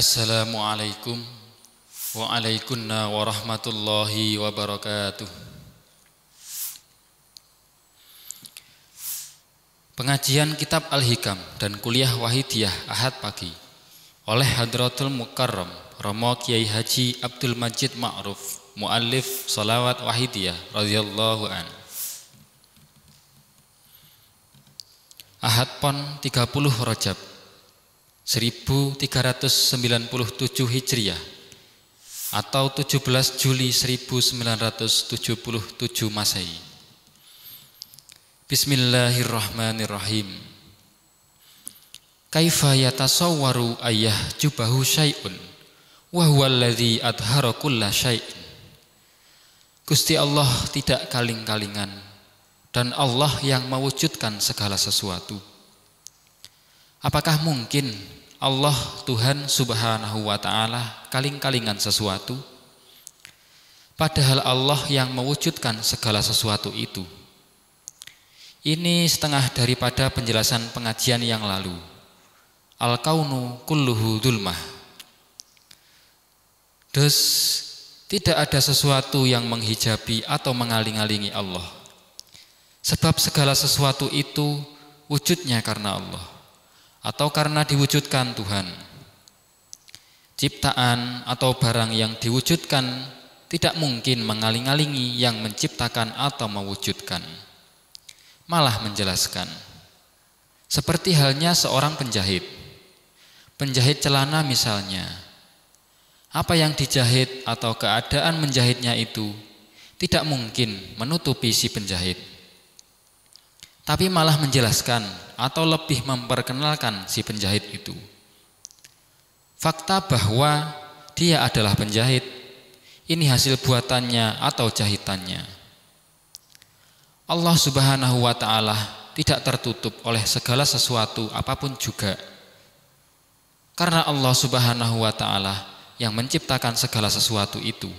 Assalamualaikum warahmatullahi wabarakatuh. Pengajian Kitab Al-Hikam dan Kuliah Wahidiyah Ahad pagi oleh Hadratul Mukarram Romo Kiai Haji Abdul Majid Ma'ruf, Muallif Sholawat Wahidiyah radhiyallahu an. Ahad Pon 30 Rajab 1397 Hijriah atau 17 Juli 1977 Masehi. Bismillahirrahmanirrahim. Kaifa yatasawwaru ayyah jubahu syai'un wa huwa alladzi adhara kulla syai'in. Gusti Allah tidak kaling-kalingan dan Allah yang mewujudkan segala sesuatu. Apakah mungkin Allah Tuhan Subhanahu wa ta'ala kaling-kalingan sesuatu? Padahal Allah yang mewujudkan segala sesuatu itu. Ini setengah daripada penjelasan pengajian yang lalu. Al-kaunu kulluhu dzulmah. Dus tidak ada sesuatu yang menghijabi atau mengaling-alingi Allah. Sebab segala sesuatu itu wujudnya karena Allah atau karena diwujudkan Tuhan. Ciptaan atau barang yang diwujudkan tidak mungkin mengaling-alingi yang menciptakan atau mewujudkan. Malah menjelaskan. Seperti halnya seorang penjahit. Penjahit celana misalnya. Apa yang dijahit atau keadaan menjahitnya itu tidak mungkin menutupi si penjahit. Tapi malah menjelaskan atau lebih memperkenalkan si penjahit itu. Fakta bahwa dia adalah penjahit, ini hasil buatannya atau jahitannya. Allah Subhanahu wa ta'ala tidak tertutup oleh segala sesuatu apapun juga. Karena Allah Subhanahu wa ta'ala yang menciptakan segala sesuatu itu.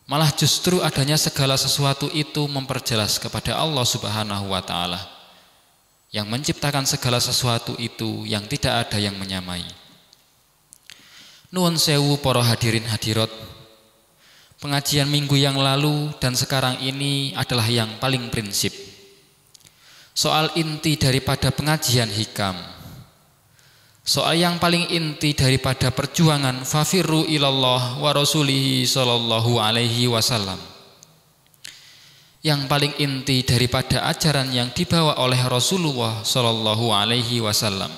Malah justru adanya segala sesuatu itu memperjelas kepada Allah Subhanahu wa ta'ala yang menciptakan segala sesuatu itu yang tidak ada yang menyamai. Nuwun sewu para hadirin hadirat. Pengajian minggu yang lalu dan sekarang ini adalah yang paling prinsip. Soal inti daripada pengajian hikam. Soal yang paling inti daripada perjuangan fafirru ilallah wa rasulihi sallallahu alaihi wasallam. Yang paling inti daripada ajaran yang dibawa oleh Rasulullah sallallahu alaihi wasallam.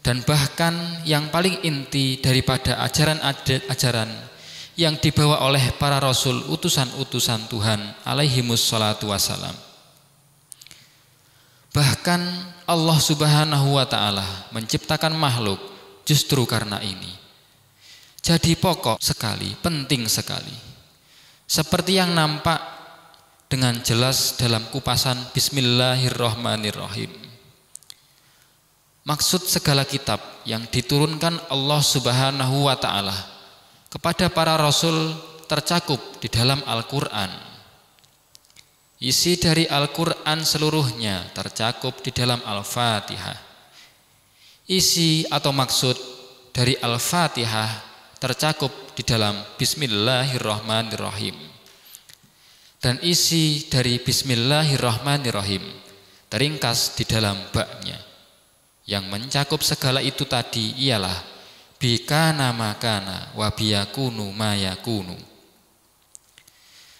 Dan bahkan yang paling inti daripada ajaran-ajaran yang dibawa oleh para rasul utusan-utusan Tuhan alaihimus salatu wassalam. Bahkan Allah Subhanahu wa ta'ala menciptakan makhluk justru karena ini. Jadi pokok sekali, penting sekali. Seperti yang nampak dengan jelas dalam kupasan Bismillahirrahmanirrahim. Maksud segala kitab yang diturunkan Allah Subhanahu wa ta'ala kepada para rasul tercakup di dalam Al-Quran. Isi dari Al-Quran seluruhnya tercakup di dalam Al-Fatihah. Isi atau maksud dari Al-Fatihah tercakup di dalam Bismillahirrahmanirrahim. Dan isi dari Bismillahirrahmanirrahim teringkas di dalam ba-nya. Yang mencakup segala itu tadi ialah bikana makana wa biyakunu mayakunu.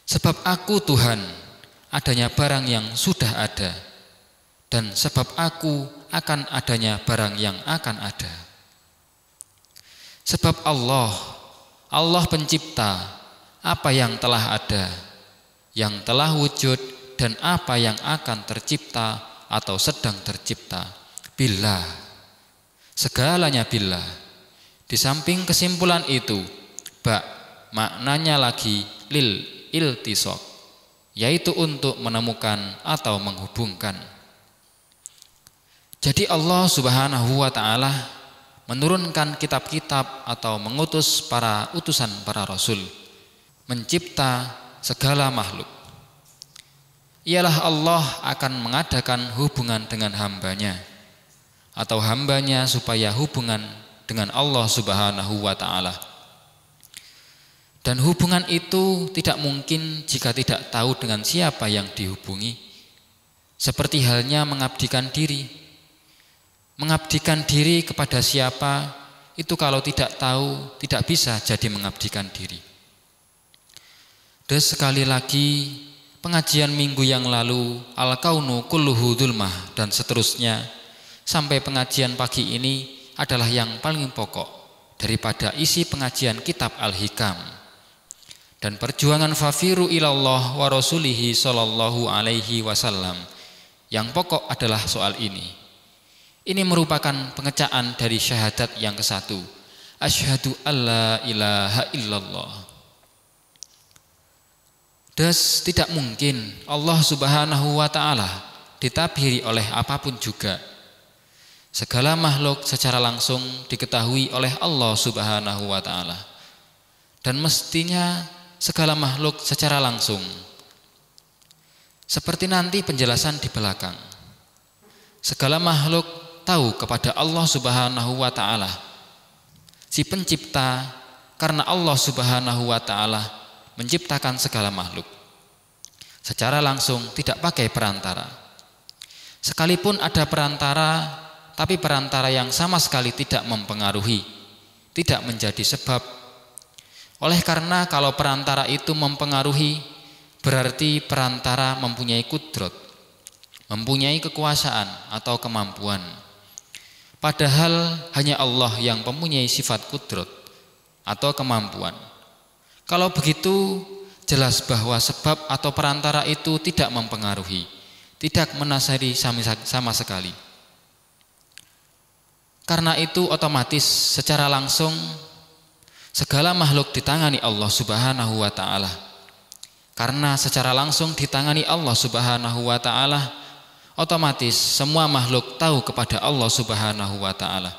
Sebab aku Tuhan adanya barang yang sudah ada, dan sebab aku akan adanya barang yang akan ada. Sebab Allah pencipta apa yang telah ada, yang telah wujud, dan apa yang akan tercipta atau sedang tercipta. Billah, segalanya billah. Di samping kesimpulan itu, maknanya lagi lil iltisaq, yaitu untuk menemukan atau menghubungkan. Jadi Allah Subhanahu wa ta'ala menurunkan kitab-kitab atau mengutus para utusan para rasul, mencipta segala makhluk. Ialah Allah akan mengadakan hubungan dengan hambanya, atau hambanya supaya hubungan dengan Allah Subhanahu wa taala. Dan hubungan itu tidak mungkin jika tidak tahu dengan siapa yang dihubungi. Seperti halnya mengabdikan diri. Mengabdikan diri kepada siapa, itu kalau tidak tahu tidak bisa jadi mengabdikan diri. Dan sekali lagi, pengajian minggu yang lalu, al-kaunu kulluhu dzulmah dan seterusnya, sampai pengajian pagi ini adalah yang paling pokok daripada isi pengajian kitab Al-Hikam. Dan perjuangan fafiru ilallah wa rasulihi sallallahu alaihi wasallam, yang pokok adalah soal ini. Ini merupakan pengecaan dari syahadat yang ke-1. Asyhadu alla ilaha illallah. Das tidak mungkin Allah Subhanahu wa taala ditabiri oleh apapun juga. Segala makhluk secara langsung diketahui oleh Allah Subhanahu wa taala. Dan mestinya segala makhluk secara langsung. Seperti nanti penjelasan di belakang. Segala makhluk tahu kepada Allah Subhanahu wa taala, si pencipta, karena Allah Subhanahu wa taala menciptakan segala makhluk secara langsung, tidak pakai perantara. Sekalipun ada perantara, tapi perantara yang sama sekali tidak mempengaruhi, tidak menjadi sebab. Oleh karena kalau perantara itu mempengaruhi, berarti perantara mempunyai kudrat, mempunyai kekuasaan atau kemampuan. Padahal hanya Allah yang mempunyai sifat kudrat atau kemampuan. Kalau begitu, jelas bahwa sebab atau perantara itu tidak mempengaruhi, tidak menasari sama sekali. Karena itu otomatis secara langsung segala makhluk ditangani Allah Subhanahu wa taala. Karena secara langsung ditangani Allah Subhanahu wa taala, otomatis semua makhluk tahu kepada Allah Subhanahu wa taala.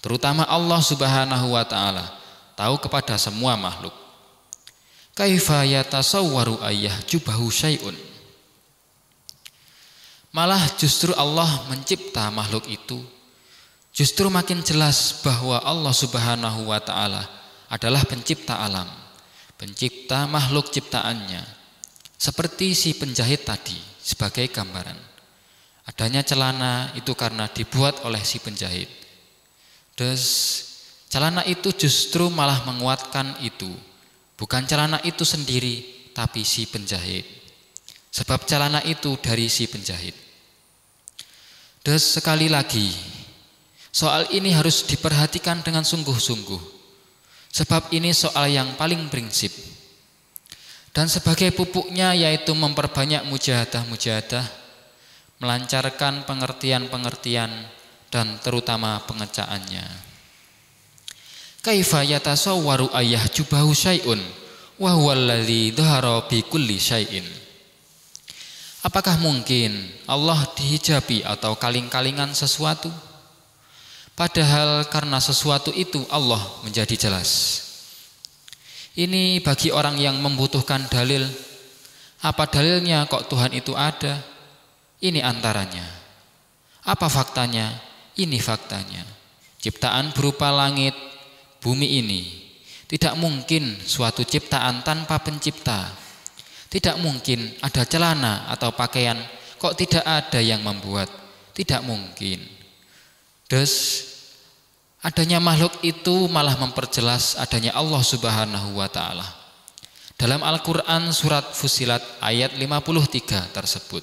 Terutama Allah Subhanahu wa taala tahu kepada semua makhluk. Kaifa yatasawwaru ayyahjubahu syai'un. Malah justru Allah mencipta makhluk itu, justru makin jelas bahwa Allah Subhanahu wa taala adalah pencipta alam, pencipta makhluk ciptaannya. Seperti si penjahit tadi sebagai gambaran. Adanya celana itu karena dibuat oleh si penjahit. Terus celana itu justru malah menguatkan itu. Bukan celana itu sendiri, tapi si penjahit. Sebab celana itu dari si penjahit. Terus sekali lagi, soal ini harus diperhatikan dengan sungguh-sungguh. Sebab ini soal yang paling prinsip. Dan sebagai pupuknya yaitu memperbanyak mujahadah-mujahadah, melancarkan pengertian-pengertian dan terutama pengecaannya. Kaifa yatasawwaru ayyahjubahu syai'un wa huwa alladzi dhahara bi kulli syai'in. Apakah mungkin Allah dihijabi atau kaling-kalingan sesuatu? Padahal karena sesuatu itu Allah menjadi jelas. Ini bagi orang yang membutuhkan dalil. Apa dalilnya kok Tuhan itu ada? Ini antaranya. Apa faktanya? Ini faktanya. Ciptaan berupa langit, bumi ini. Tidak mungkin suatu ciptaan tanpa pencipta. Tidak mungkin ada celana atau pakaian kok tidak ada yang membuat. Tidak mungkin. Adanya makhluk itu malah memperjelas adanya Allah Subhanahu wa taala. Dalam Al-Qur'an surat Fussilat ayat 53 tersebut.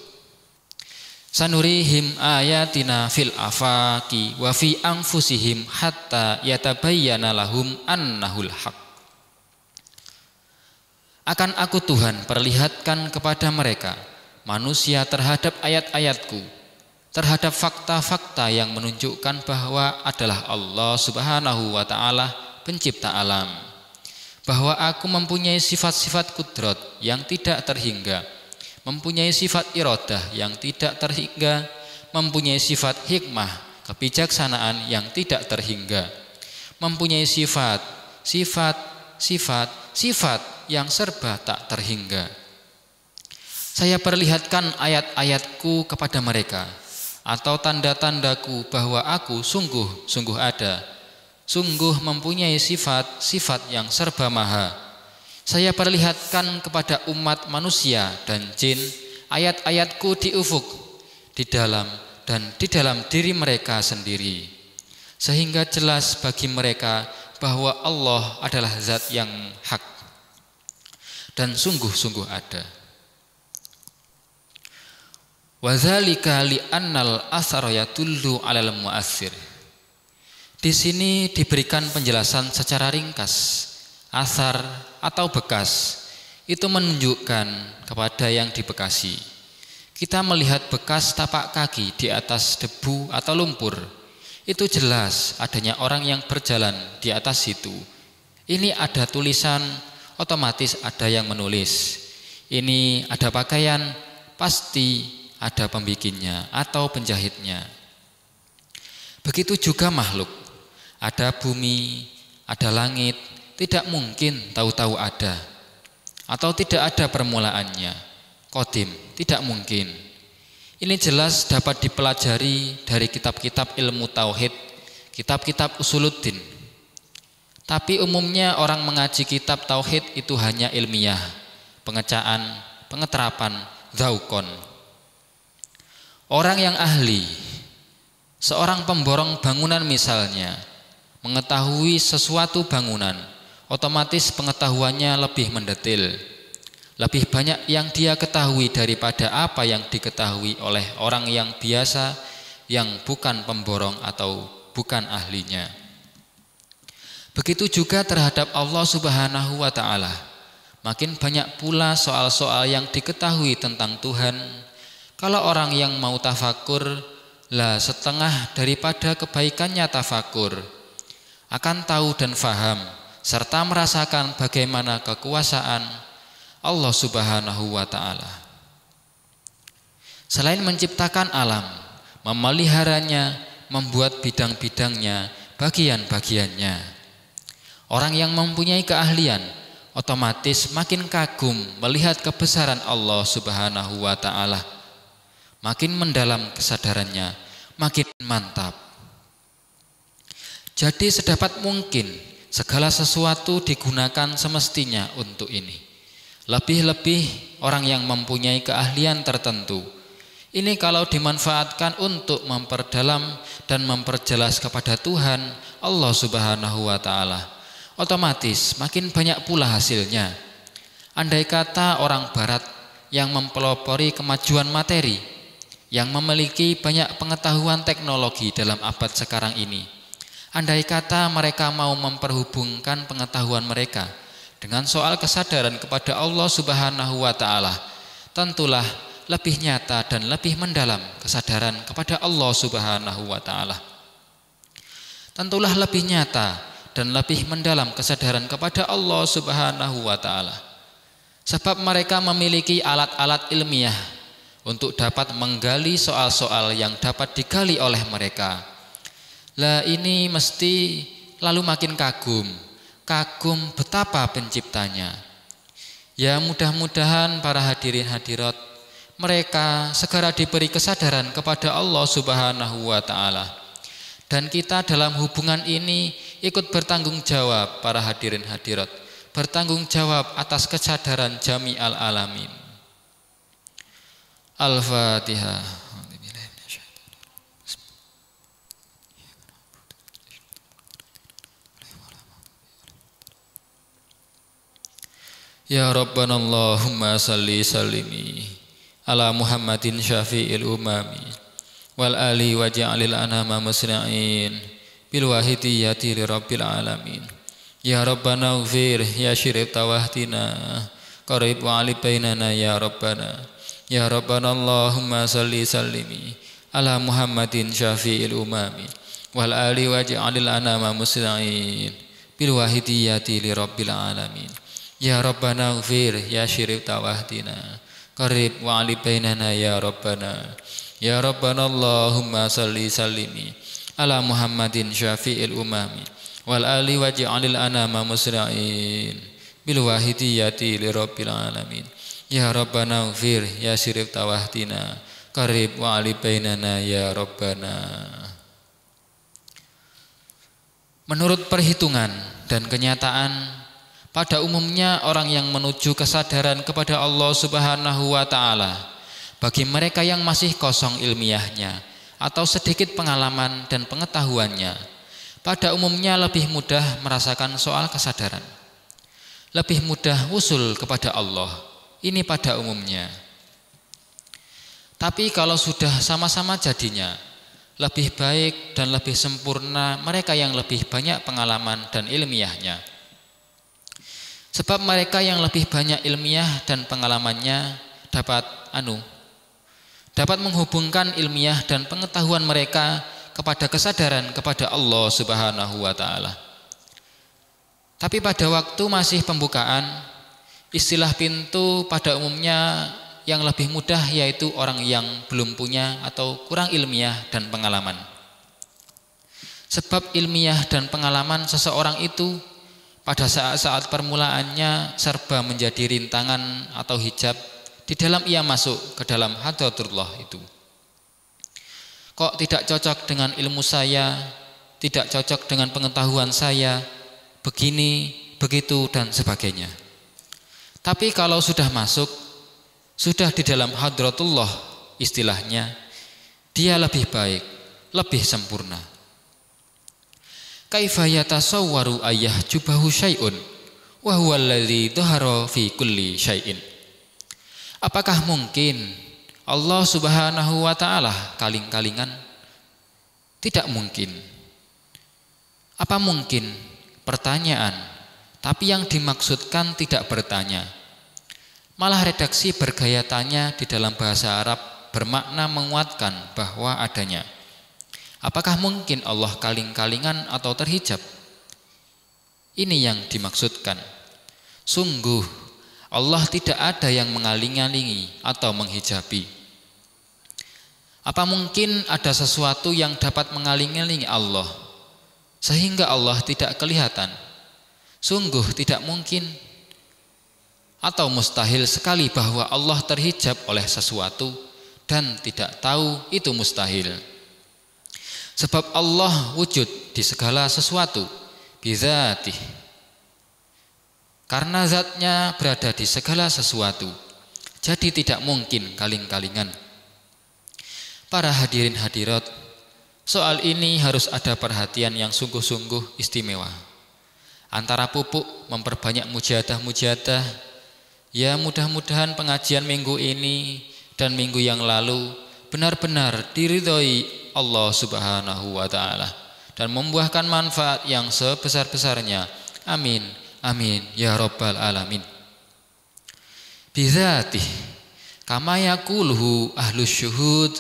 Sanurihim ayatina fil afaqi wa fi anfusihim hatta yatabayyana lahum annahul haq. Akan aku Tuhan perlihatkan kepada mereka manusia terhadap ayat-ayatku, terhadap fakta-fakta yang menunjukkan bahwa adalah Allah Subhanahu wa taala pencipta alam, bahwa aku mempunyai sifat-sifat kudrat yang tidak terhingga, mempunyai sifat iradah yang tidak terhingga, mempunyai sifat hikmah, kebijaksanaan yang tidak terhingga, mempunyai sifat yang serba tak terhingga. Saya perlihatkan ayat-ayatku kepada mereka, atau tanda-tandaku bahwa aku sungguh-sungguh ada, sungguh mempunyai sifat-sifat yang serba maha. Saya perlihatkan kepada umat manusia dan jin ayat-ayatku di ufuk, di dalam dan di dalam diri mereka sendiri, sehingga jelas bagi mereka bahwa Allah adalah zat yang hak dan sungguh-sungguh ada. Wa dzalika li annal athara yadullu 'alal mu'assir. Di sini diberikan penjelasan secara ringkas. Athar atau bekas itu menunjukkan kepada yang dibekasi. Kita melihat bekas tapak kaki di atas debu atau lumpur, itu jelas adanya orang yang berjalan di atas situ. Ini ada tulisan, otomatis ada yang menulis. Ini ada pakaian, pasti ada pembikinnya atau penjahitnya. Begitu juga makhluk, ada bumi, ada langit, tidak mungkin tahu-tahu ada atau tidak ada permulaannya. Qadim, tidak mungkin. Ini jelas dapat dipelajari dari kitab-kitab ilmu tauhid, kitab-kitab usuluddin. Tapi umumnya orang mengaji kitab tauhid itu hanya ilmiah, pengecaan, pengeterapan, zaukon. Orang yang ahli, seorang pemborong bangunan misalnya, mengetahui sesuatu bangunan, otomatis pengetahuannya lebih mendetil. Lebih banyak yang dia ketahui daripada apa yang diketahui oleh orang yang biasa, yang bukan pemborong atau bukan ahlinya. Begitu juga terhadap Allah Subhanahu wa ta'ala. Makin banyak pula soal-soal yang diketahui tentang Tuhan. Kalau orang yang mau tafakur, lah setengah daripada kebaikannya tafakur, akan tahu dan faham serta merasakan bagaimana kekuasaan Allah Subhanahu wa ta'ala. Selain menciptakan alam, memeliharanya, membuat bidang-bidangnya, bagian-bagiannya, orang yang mempunyai keahlian otomatis makin kagum melihat kebesaran Allah Subhanahu wa ta'ala. Makin mendalam kesadarannya, makin mantap. Jadi sedapat mungkin segala sesuatu digunakan semestinya untuk ini. Lebih-lebih orang yang mempunyai keahlian tertentu. Ini kalau dimanfaatkan untuk memperdalam dan memperjelas kepada Tuhan Allah Subhanahu wa ta'ala, otomatis makin banyak pula hasilnya. Andai kata orang barat yang mempelopori kemajuan materi, yang memiliki banyak pengetahuan teknologi dalam abad sekarang ini, andai kata mereka mau memperhubungkan pengetahuan mereka dengan soal kesadaran kepada Allah Subhanahu wa ta'ala, tentulah lebih nyata dan lebih mendalam kesadaran kepada Allah Subhanahu wa ta'ala. Tentulah lebih nyata dan lebih mendalam kesadaran kepada Allah Subhanahu wa ta'ala. Sebab mereka memiliki alat-alat ilmiah untuk dapat menggali soal-soal yang dapat digali oleh mereka. Lah ini mesti lalu makin kagum betapa penciptanya. Ya mudah-mudahan para hadirin hadirat, mereka segera diberi kesadaran kepada Allah Subhanahu wa ta'ala. Dan kita dalam hubungan ini ikut bertanggung jawab para hadirin hadirat, bertanggung jawab atas kesadaran jami'al alamin. Al-Fatihah. Ya Rabbana Allahumma salli sallimi ala Muhammadin syafi'il umami wal ali waj'alil anama musna'in bil wahidiyati li rabbil alamin. Ya Rabbana ufir ya syirif tawahtina qarib wa ali bainana ya Rabbana. Ya Rabbana Allahumma salli sallimi ala Muhammadin syafi'il umami wal ali waj'alil anama musna'in bil wahidiyati li rabbil alamin. Ya Rabbana ufir ya syirif tawahdina qarib wa ali bainana ya Rabbana. Ya Rabbana Allahumma salli sallimi ala Muhammadin syafi'il umami wal ali waj'alil anama musna'in bil wahidiyati li rabbil alamin. Ya Rabbana ufir ya syirif tawahdina qarib wa ali bainana ya Rabbana. Menurut perhitungan dan kenyataan, pada umumnya orang yang menuju kesadaran kepada Allah Subhanahu wa Ta'ala, bagi mereka yang masih kosong ilmiahnya atau sedikit pengalaman dan pengetahuannya, pada umumnya lebih mudah merasakan soal kesadaran, lebih mudah usul kepada Allah. Ini pada umumnya. Tapi kalau sudah sama-sama jadinya, lebih baik dan lebih sempurna mereka yang lebih banyak pengalaman dan ilmiahnya. Sebab mereka yang lebih banyak ilmiah dan pengalamannya dapat menghubungkan ilmiah dan pengetahuan mereka kepada kesadaran kepada Allah Subhanahu wa Ta'ala. Tapi pada waktu masih pembukaan, istilah pintu pada umumnya yang lebih mudah yaitu orang yang belum punya atau kurang ilmiah dan pengalaman. Sebab ilmiah dan pengalaman seseorang itu pada saat-saat permulaannya serba menjadi rintangan atau hijab di dalam ia masuk ke dalam hadratullah itu. Kok tidak cocok dengan ilmu saya, tidak cocok dengan pengetahuan saya, begini, begitu dan sebagainya. Tapi kalau sudah masuk, sudah di dalam hadratullah istilahnya, dia lebih baik, lebih sempurna. Kaifa yatasawwaru ayyah jubahu syai'un wa huwa alladzi dhahara fi kulli syai'in. Apakah mungkin Allah Subhanahu wa Ta'ala kaling-kalingan? Tidak mungkin. Apa mungkin? Pertanyaan, tapi yang dimaksudkan tidak bertanya. Malah redaksi bergaya tanya di dalam bahasa Arab bermakna menguatkan bahwa adanya. Apakah mungkin Allah kaling-kalingan atau terhijab? Ini yang dimaksudkan. Sungguh Allah tidak ada yang mengaling-alingi atau menghijabi. Apa mungkin ada sesuatu yang dapat mengaling-alingi Allah sehingga Allah tidak kelihatan? Sungguh tidak mungkin. Atau mustahil sekali bahwa Allah terhijab oleh sesuatu dan tidak tahu itu mustahil. Sebab Allah wujud di segala sesuatu bidzatih. Karena zatnya berada di segala sesuatu, jadi tidak mungkin kaling-kalingan. Para hadirin hadirat, soal ini harus ada perhatian yang sungguh-sungguh istimewa. Antara pupuk memperbanyak mujahadah-mujahadah. Ya mudah-mudahan pengajian minggu ini dan minggu yang lalu benar-benar diridhoi Allah Subhanahu wa Ta'ala dan membuahkan manfaat yang sebesar-besarnya. Amin, amin, ya Rabbal Alamin. Bidzatih kama yaquluhu ahlus syuhud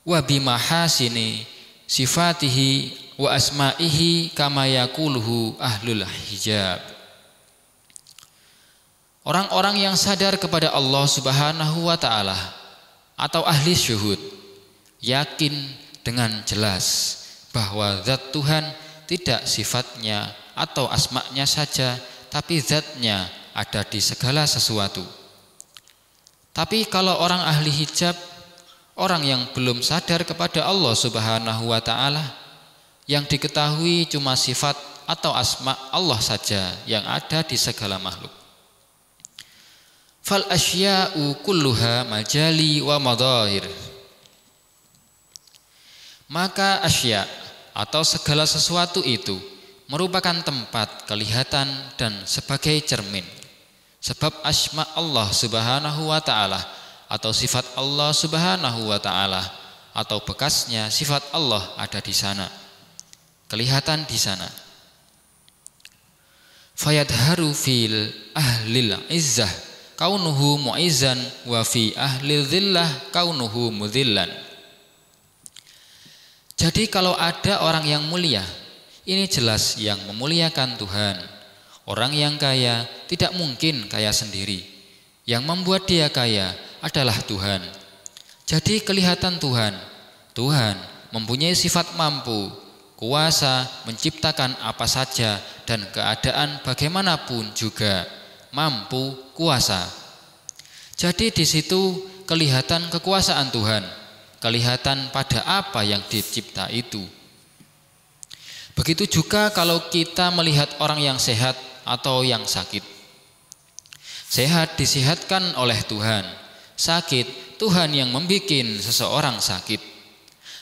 wa bimahasini sifatihi wa asma'ihi kama yaquluhu ahlul hijab. Orang-orang yang sadar kepada Allah Subhanahu wa Ta'ala atau ahli syuhud yakin dengan jelas bahwa zat Tuhan tidak sifatnya atau asma'nya saja, tapi zatnya ada di segala sesuatu. Tapi kalau orang ahli hijab, orang yang belum sadar kepada Allah Subhanahu wa Ta'ala, yang diketahui cuma sifat atau asma' Allah saja yang ada di segala makhluk. Fal asya'u kulluha majali wa madahir. Maka asya' atau segala sesuatu itu merupakan tempat kelihatan dan sebagai cermin. Sebab asma Allah Subhanahu wa Ta'ala atau sifat Allah Subhanahu wa Ta'ala atau bekasnya sifat Allah ada di sana, kelihatan di sana. Fayadharu fil ahlil izzah kaunuhu mu'izzan wa fi ahli dhillah kaunuhu mudhillan. Jadi kalau ada orang yang mulia, ini jelas yang memuliakan Tuhan. Orang yang kaya tidak mungkin kaya sendiri. Yang membuat dia kaya adalah Tuhan. Jadi kelihatan Tuhan. Tuhan mempunyai sifat mampu, kuasa menciptakan apa saja dan keadaan bagaimanapun juga. Mampu, kuasa. Jadi di situ kelihatan kekuasaan Tuhan, kelihatan pada apa yang dicipta itu. Begitu juga kalau kita melihat orang yang sehat atau yang sakit. Sehat disehatkan oleh Tuhan, sakit Tuhan yang membuat seseorang sakit.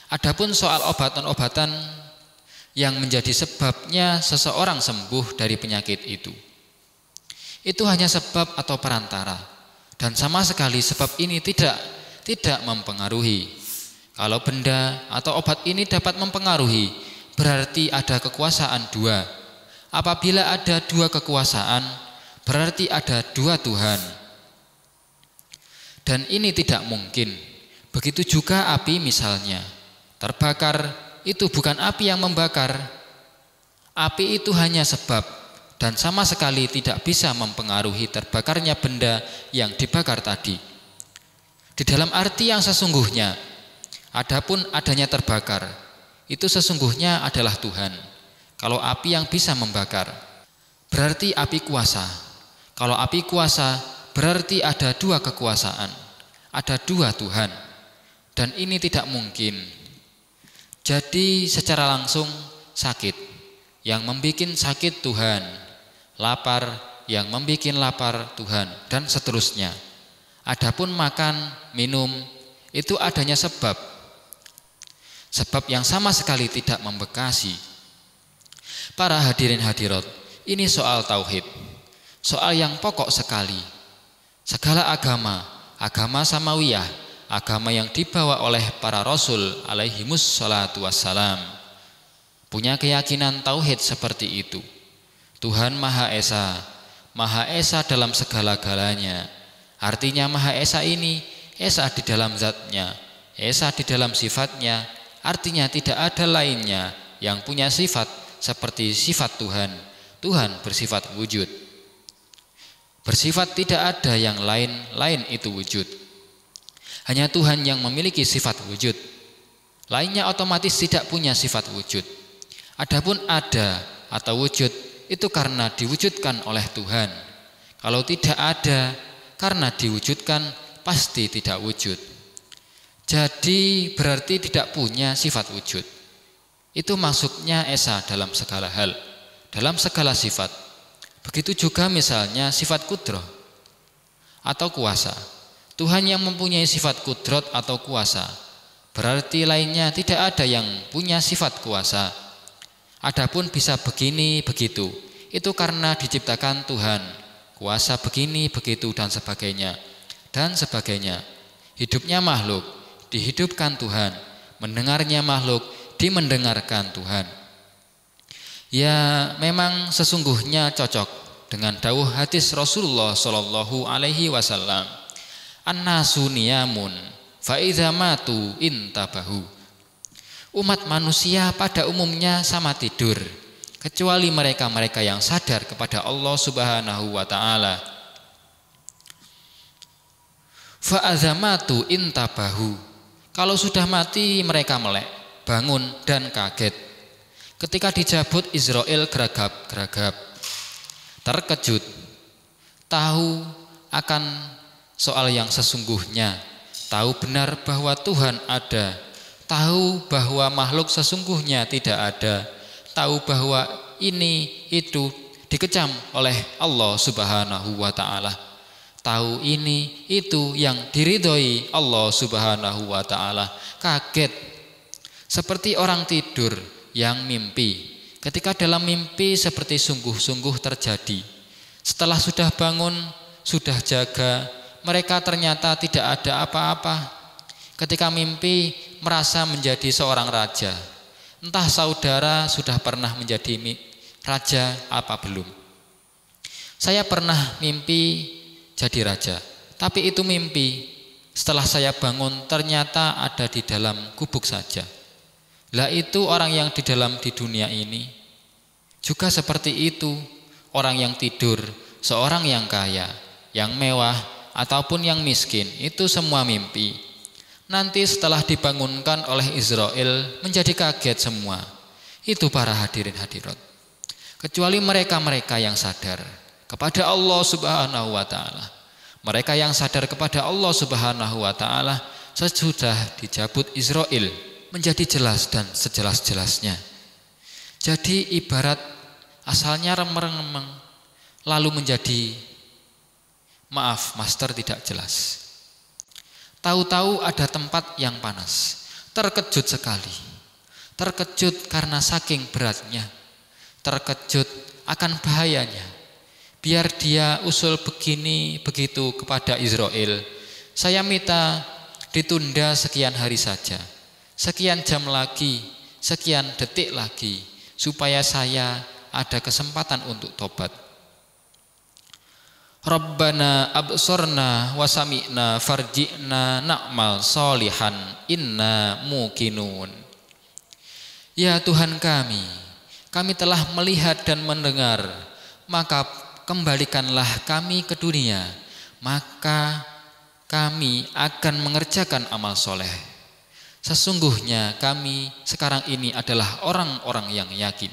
Adapun soal obatan-obatan yang menjadi sebabnya seseorang sembuh dari penyakit itu hanya sebab atau perantara, dan sama sekali sebab ini tidak mempengaruhi. Kalau benda atau obat ini dapat mempengaruhi, berarti ada kekuasaan dua. Apabila ada dua kekuasaan, berarti ada dua Tuhan. Dan ini tidak mungkin. Begitu juga api misalnya. Terbakar itu bukan api yang membakar. Api itu hanya sebab dan sama sekali tidak bisa mempengaruhi terbakarnya benda yang dibakar tadi. Di dalam arti yang sesungguhnya, adapun adanya terbakar, itu sesungguhnya adalah Tuhan. Kalau api yang bisa membakar, berarti api kuasa. Kalau api kuasa, berarti ada dua kekuasaan, ada dua Tuhan. Dan ini tidak mungkin. Jadi secara langsung sakit, yang membuat sakit Tuhan. Lapar, yang membuat lapar Tuhan, dan seterusnya. Adapun makan, minum, itu adanya sebab yang sama sekali tidak membekasi. Para hadirin hadirat, ini soal tauhid, soal yang pokok sekali. Segala agama samawiyah, agama yang dibawa oleh para rasul alaihimus salatu wassalam, punya keyakinan tauhid seperti itu. Tuhan Maha Esa dalam segala-galanya. Artinya Maha Esa ini, Esa di dalam zatnya, Esa di dalam sifatnya. Artinya tidak ada lainnya yang punya sifat seperti sifat Tuhan. Tuhan bersifat wujud. Bersifat tidak ada yang lain itu wujud. Hanya Tuhan yang memiliki sifat wujud. Lainnya otomatis tidak punya sifat wujud. Adapun ada atau wujud itu karena diwujudkan oleh Tuhan. Kalau tidak ada karena diwujudkan, pasti tidak wujud. Jadi berarti tidak punya sifat wujud. Itu maksudnya Esa dalam segala hal, dalam segala sifat. Begitu juga misalnya sifat kudroh atau kuasa. Tuhan yang mempunyai sifat kudrot atau kuasa, berarti lainnya tidak ada yang punya sifat kuasa. Adapun bisa begini begitu, itu karena diciptakan Tuhan. Kuasa begini begitu dan sebagainya. Hidupnya makhluk, dihidupkan Tuhan. Mendengarnya makhluk, dimendengarkan Tuhan. Ya, memang sesungguhnya cocok dengan dawuh hadis Rasulullah Shallallahu Alaihi Wasallam. An-nasu niyamun fa idza matu intabahu. Umat manusia pada umumnya sama tidur, kecuali mereka-mereka yang sadar kepada Allah Subhanahu wa taala. Fa azamatu intabahu. Kalau sudah mati mereka melek, bangun dan kaget. Ketika dijabut Israel geragap-geragap, terkejut, tahu akan soal yang sesungguhnya, tahu benar bahwa Tuhan ada, tahu bahwa makhluk sesungguhnya tidak ada, tahu bahwa ini itu dikecam oleh Allah Subhanahu wa taala. Tahu ini itu yang diridhoi Allah Subhanahu wa taala. Kaget seperti orang tidur yang mimpi. Ketika dalam mimpi seperti sungguh-sungguh terjadi. Setelah sudah bangun, sudah jaga, mereka ternyata tidak ada apa-apa. Ketika mimpi merasa menjadi seorang raja. Entah saudara sudah pernah menjadi raja apa belum. Saya pernah mimpi jadi raja, tapi itu mimpi. Setelah saya bangun ternyata ada di dalam gubuk saja. Lah itu orang yang di dunia ini juga seperti itu. Orang yang tidur, seorang yang kaya, yang mewah ataupun yang miskin, itu semua mimpi. Nanti setelah dibangunkan oleh Israel menjadi kaget semua. Itu para hadirin hadirat. Kecuali mereka-mereka yang sadar kepada Allah Subhanahu wa taala. Mereka yang sadar kepada Allah Subhanahu wa taala sesudah dijabut Israel menjadi jelas dan sejelas-jelasnya. Jadi ibarat asalnya remeng-remeng, lalu menjadi maaf, master tidak jelas. Tahu-tahu ada tempat yang panas, terkejut sekali. Terkejut karena saking beratnya, terkejut akan bahayanya. Biar dia usul begini begitu kepada Israel, saya minta ditunda sekian hari saja, sekian jam lagi, sekian detik lagi, supaya saya ada kesempatan untuk tobat. Rabbana absorna wasami'na farji'na na'mal solihan inna muqinun. Ya Tuhan kami telah melihat dan mendengar, maka kembalikanlah kami ke dunia, maka kami akan mengerjakan amal soleh. Sesungguhnya kami sekarang ini adalah orang-orang yang yakin.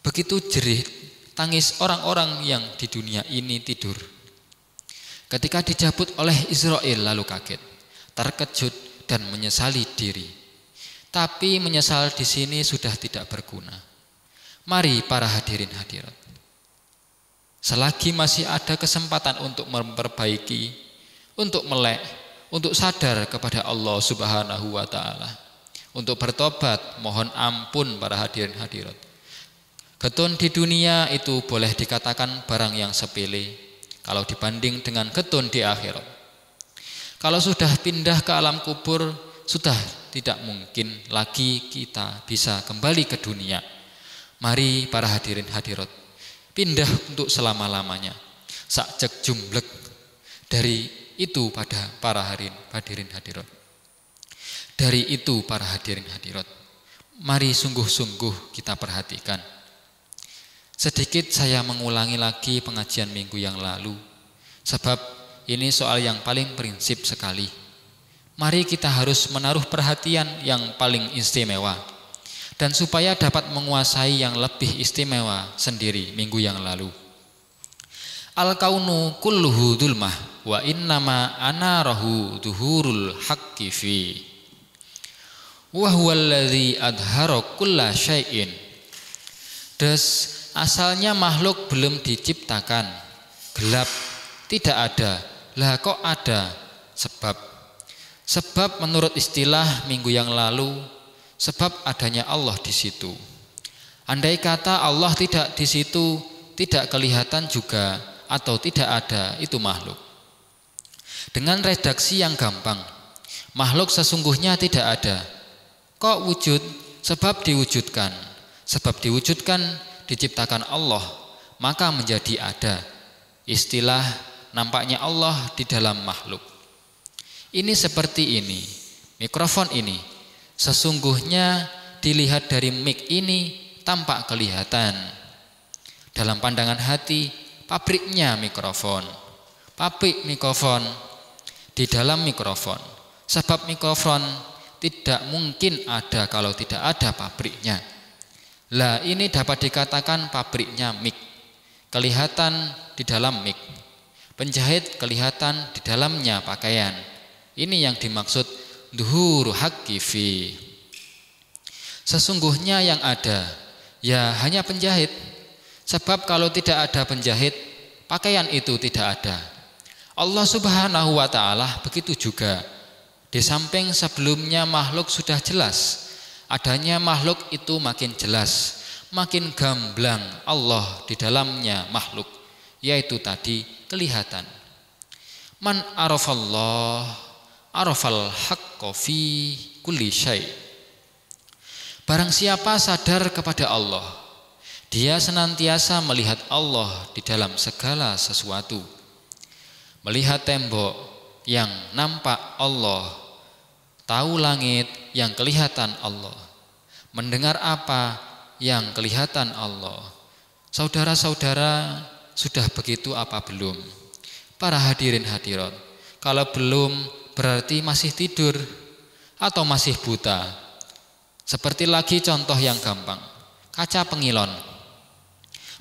Begitu jerih tangis orang-orang yang di dunia ini tidur. Ketika dicabut oleh Israel lalu kaget, terkejut dan menyesali diri. Tapi menyesal di sini sudah tidak berguna. Mari para hadirin hadirat, selagi masih ada kesempatan untuk memperbaiki, untuk melek, untuk sadar kepada Allah Subhanahu wa ta'ala, untuk bertobat, mohon ampun para hadirin hadirat. Getun di dunia itu boleh dikatakan barang yang sepele kalau dibanding dengan getun di akhirat. Kalau sudah pindah ke alam kubur, sudah tidak mungkin lagi kita bisa kembali ke dunia. Mari para hadirin hadirat, pindah untuk selama-lamanya. Sakjek jumblek dari itu pada para hadirin hadirat. Dari itu para hadirin hadirat, mari sungguh-sungguh kita perhatikan. Sedikit saya mengulangi lagi pengajian minggu yang lalu, sebab ini soal yang paling prinsip sekali. Mari kita harus menaruh perhatian yang paling istimewa, dan supaya dapat menguasai yang lebih istimewa sendiri minggu yang lalu. Al-kaunu kulluhu dhulmah wa innama anarahu dhuhurul haqqi fi wa huwallazi adhara kulla syai'in. Des asalnya makhluk belum diciptakan, gelap, tidak ada. Lah kok ada? Sebab menurut istilah minggu yang lalu, sebab adanya Allah di situ. Andai kata Allah tidak di situ, tidak kelihatan juga atau tidak ada, itu makhluk. Dengan redaksi yang gampang, makhluk sesungguhnya tidak ada. Kok wujud? Sebab diwujudkan. Sebab diwujudkan diciptakan Allah, maka menjadi ada. Istilah nampaknya Allah di dalam makhluk. Ini seperti ini, mikrofon ini. Sesungguhnya dilihat dari mic ini tampak kelihatan. Dalam pandangan hati, pabriknya mikrofon. Pabrik mikrofon di dalam mikrofon. Sebab mikrofon tidak mungkin ada kalau tidak ada pabriknya. Lah ini dapat dikatakan pabriknya mic. Kelihatan di dalam mic. Penjahit kelihatan di dalamnya pakaian. Ini yang dimaksud dhuhur haqqi fi. Sesungguhnya yang ada ya hanya penjahit. Sebab kalau tidak ada penjahit, pakaian itu tidak ada. Allah Subhanahu wa ta'ala begitu juga. Di samping sebelumnya makhluk sudah jelas, adanya makhluk itu makin jelas, makin gamblang Allah di dalamnya makhluk, yaitu tadi kelihatan. Man arafallah arafal haqqo fi kulli syai'. Barang siapa sadar kepada Allah, dia senantiasa melihat Allah di dalam segala sesuatu. Melihat tembok yang nampak Allah, tahu langit yang kelihatan Allah, mendengar apa yang kelihatan Allah. Saudara-saudara, sudah begitu apa belum? Para hadirin hadirat, kalau belum berarti masih tidur atau masih buta. Seperti lagi contoh yang gampang, kaca pengilon.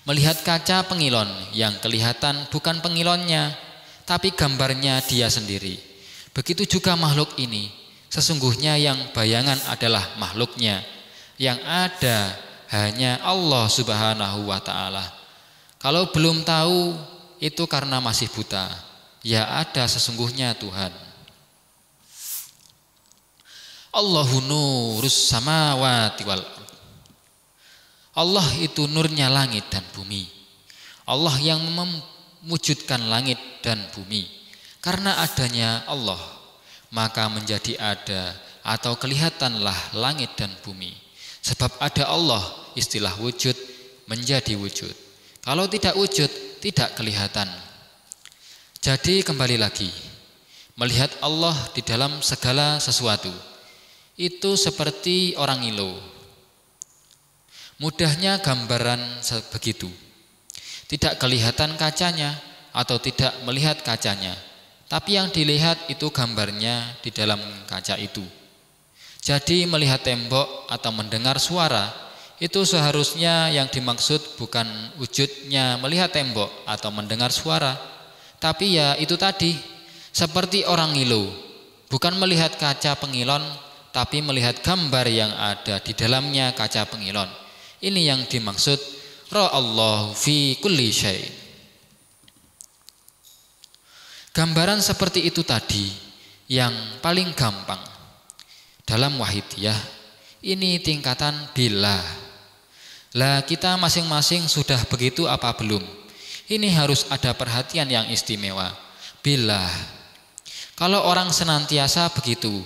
Melihat kaca pengilon yang kelihatan bukan pengilonnya, tapi gambarnya dia sendiri. Begitu juga makhluk ini. Sesungguhnya yang bayangan adalah makhluknya. Yang ada hanya Allah Subhanahu wa ta'ala. Kalau belum tahu, itu karena masih buta. Ya ada sesungguhnya Tuhan. Allahu nurus samawati wal ardh. Allah itu nurnya langit dan bumi. Allah yang mewujudkan langit dan bumi. Karena adanya Allah, maka menjadi ada atau kelihatanlah langit dan bumi. Sebab ada Allah, istilah wujud menjadi wujud. Kalau tidak wujud, tidak kelihatan. Jadi kembali lagi, melihat Allah di dalam segala sesuatu itu seperti orang ngilu. Mudahnya gambaran begitu. Tidak kelihatan kacanya atau tidak melihat kacanya, tapi yang dilihat itu gambarnya di dalam kaca itu. Jadi melihat tembok atau mendengar suara itu seharusnya yang dimaksud bukan wujudnya melihat tembok atau mendengar suara, tapi ya itu tadi, seperti orang ngilu, bukan melihat kaca pengilon, tapi melihat gambar yang ada di dalamnya kaca pengilon. Ini yang dimaksud ra'allahu fi kulli syai'. Gambaran seperti itu tadi yang paling gampang dalam wahidiyah. Ini tingkatan billah. Lah kita masing-masing sudah begitu apa belum? Ini harus ada perhatian yang istimewa. Billah. Kalau orang senantiasa begitu,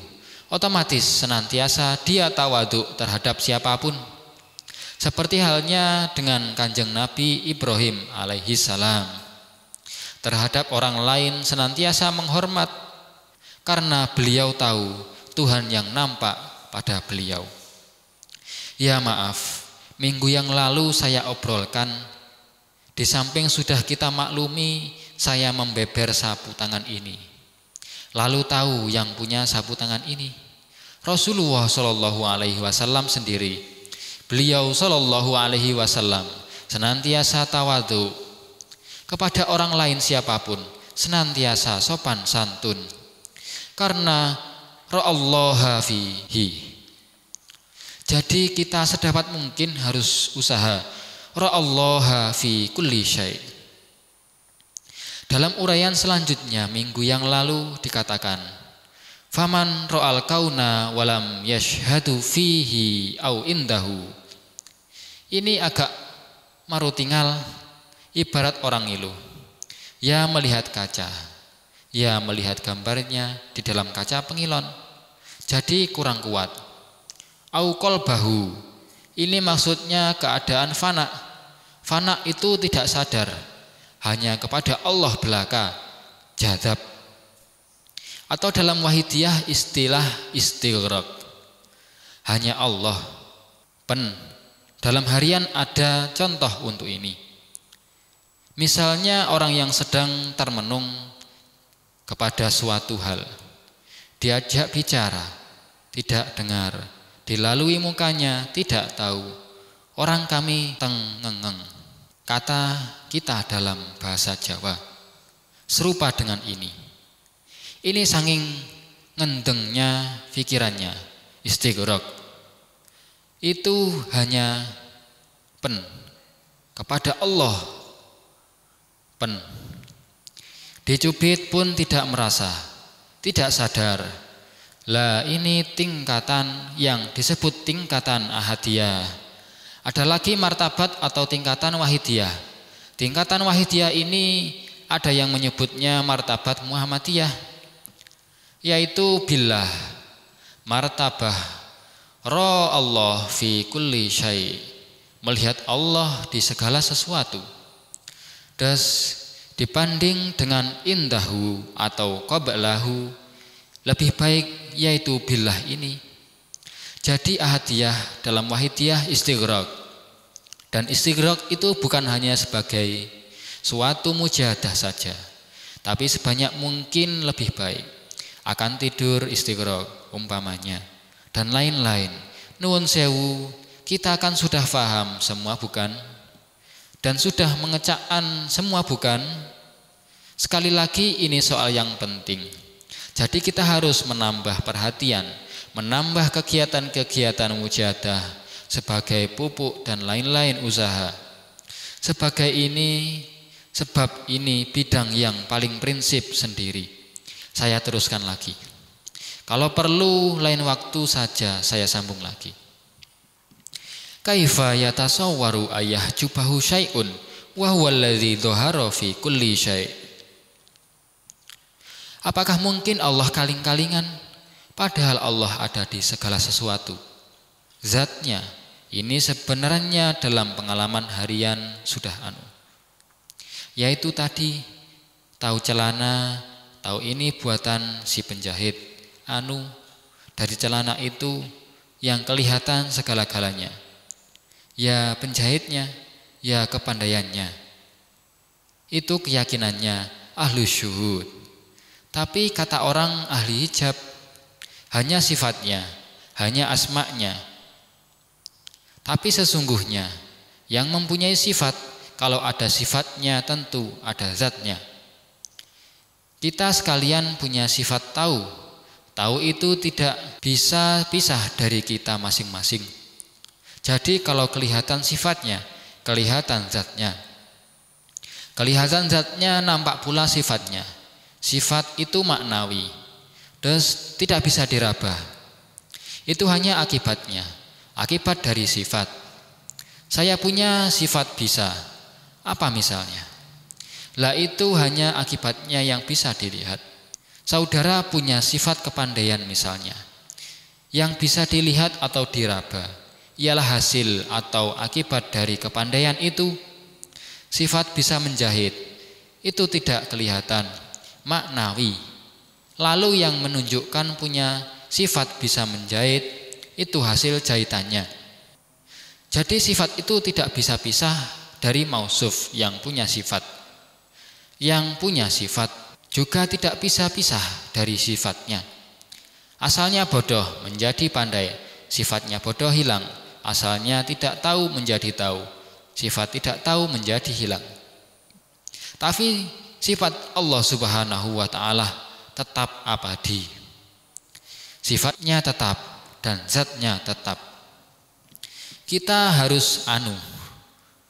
otomatis senantiasa dia tawaduk terhadap siapapun. Seperti halnya dengan Kanjeng Nabi Ibrahim alaihi salam. Terhadap orang lain senantiasa menghormat karena beliau tahu Tuhan yang nampak pada beliau. Ya maaf, minggu yang lalu saya obrolkan, di samping sudah kita maklumi saya membeber sapu tangan ini. Lalu tahu yang punya sapu tangan ini Rasulullah Shallallahu Alaihi Wasallam sendiri. Beliau Shallallahu Alaihi Wasallam senantiasa tawadhu kepada orang lain siapapun, senantiasa sopan santun karena ra'allaha fihi. Jadi kita sedapat mungkin harus usaha ra'allaha fi kulli syai'. Dalam uraian selanjutnya minggu yang lalu dikatakan, faman ra'al kauna walam yashhadu fihi au indahu. Ini agak marutingal, ibarat orang ngilu. Ya melihat kaca, ya melihat gambarnya di dalam kaca pengilon, jadi kurang kuat. Au qalbahu, ini maksudnya keadaan fana. Fana itu tidak sadar, hanya kepada Allah belaka, jadab. Atau dalam wahidiyah istilah istighraq, hanya Allah. Dalam harian ada contoh untuk ini. Misalnya orang yang sedang termenung kepada suatu hal, diajak bicara, tidak dengar, dilalui mukanya, tidak tahu. Orang kami tengengeng, kata kita dalam bahasa Jawa, serupa dengan ini. Ini saking ngendengnya pikirannya, istighraq. Itu hanya kepada Allah. Dicubit pun tidak merasa, tidak sadar. Lah ini tingkatan yang disebut tingkatan ahadiyah. Ada lagi martabat atau tingkatan wahidiyah. Tingkatan wahidiyah ini ada yang menyebutnya martabat Muhammadiyah, yaitu billah, martabah Ra Allah fi kulli syai', melihat Allah di segala sesuatu. Das dibanding dengan indahu atau qablahu, lebih baik yaitu billah ini. Jadi ahadiyah dalam wahidiyah istighraq. Dan istighraq itu bukan hanya sebagai suatu mujahadah saja, tapi sebanyak mungkin lebih baik. Akan tidur istighraq umpamanya, dan lain-lain. Nuwun sewu, kita kan sudah paham semua bukan? Dan sudah mengecakkan semua bukan? Sekali lagi ini soal yang penting. Jadi kita harus menambah perhatian, menambah kegiatan-kegiatan mujahadah sebagai pupuk dan lain-lain usaha. Sebab ini bidang yang paling prinsip sendiri. Saya teruskan lagi. Kalau perlu lain waktu saja saya sambung lagi. Kaifa yatasawwaru ayah jubahu syai'un wa huwa alladzi dhahara fi kulli syai'. Apakah mungkin Allah kaling-kalingan padahal Allah ada di segala sesuatu? Zatnya ini sebenarnya dalam pengalaman harian sudah yaitu tadi tahu celana, tahu ini buatan si penjahit, dari celana itu yang kelihatan segala-galanya. Ya penjahitnya, ya kepandaiannya. Itu keyakinannya ahli syuhud. Tapi kata orang ahli hijab, hanya sifatnya, hanya asma'nya. Tapi sesungguhnya yang mempunyai sifat, kalau ada sifatnya tentu ada zatnya. Kita sekalian punya sifat tahu. Tahu itu tidak bisa pisah dari kita masing-masing. Jadi kalau kelihatan sifatnya, kelihatan zatnya. Kelihatan zatnya nampak pula sifatnya. Sifat itu maknawi, terus tidak bisa diraba. Itu hanya akibatnya, akibat dari sifat. Saya punya sifat bisa, apa misalnya? Lah itu hanya akibatnya yang bisa dilihat. Saudara punya sifat kepandaian misalnya, yang bisa dilihat atau diraba, ialah hasil atau akibat dari kepandaian itu. Sifat bisa menjahit, itu tidak kelihatan, maknawi. Lalu yang menunjukkan punya sifat bisa menjahit, itu hasil jahitannya. Jadi sifat itu tidak bisa pisah dari mausuf yang punya sifat. Yang punya sifat juga tidak bisa pisah dari sifatnya. Asalnya bodoh menjadi pandai, sifatnya bodoh hilang. Asalnya tidak tahu menjadi tahu, sifat tidak tahu menjadi hilang. Tapi sifat Allah Subhanahu wa ta'ala tetap abadi. Sifatnya tetap dan zatnya tetap. Kita harus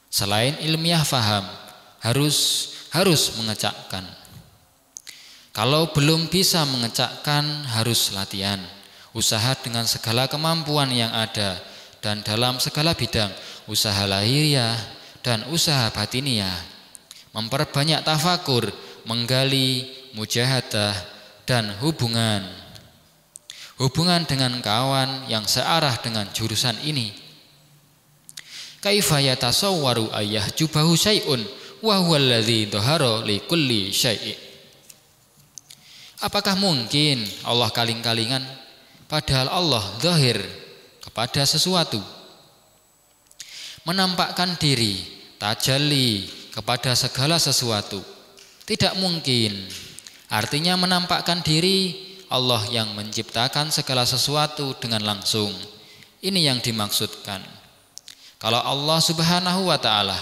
selain ilmiah faham, harus mengecakkan. Kalau belum bisa mengecakkan, harus latihan, usaha dengan segala kemampuan yang ada dan dalam segala bidang, usaha lahiriah dan usaha batiniah, memperbanyak tafakur, menggali, mujahadah dan hubungan dengan kawan yang searah dengan jurusan ini. Kaifa yatasawwaru ayah jubahu syai'un wa huwa alladzi dhahara li kulli syai'. Apakah mungkin Allah kaling-kalingan padahal Allah zahir kepada sesuatu, menampakkan diri, tajalli kepada segala sesuatu? Tidak mungkin. Artinya menampakkan diri Allah yang menciptakan segala sesuatu dengan langsung. Ini yang dimaksudkan. Kalau Allah Subhanahu wa ta'ala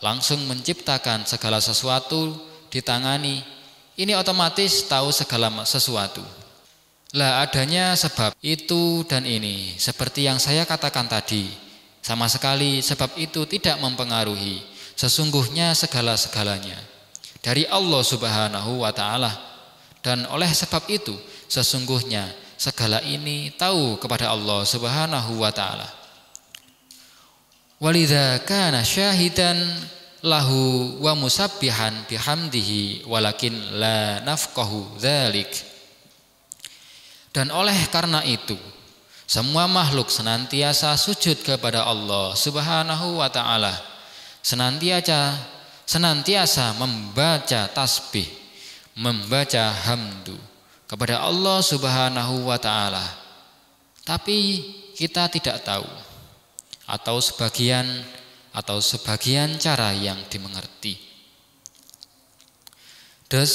langsung menciptakan segala sesuatu, ditangani, ini otomatis tahu segala sesuatu. Lah adanya sebab itu dan ini, seperti yang saya katakan tadi, sama sekali sebab itu tidak mempengaruhi sesungguhnya segala-segalanya dari Allah Subhanahu wa ta'ala. Dan oleh sebab itu sesungguhnya segala ini tahu kepada Allah Subhanahu wa ta'ala. Walidza kana syahidan lahu wa musabbihan bihamdihi walakin la nafqahu dzalik. Dan oleh karena itu semua makhluk senantiasa sujud kepada Allah Subhanahu wa ta'ala, senantiasa membaca tasbih, membaca hamdu kepada Allah Subhanahu wa ta'ala. Tapi kita tidak tahu atau sebagian cara yang dimengerti. Des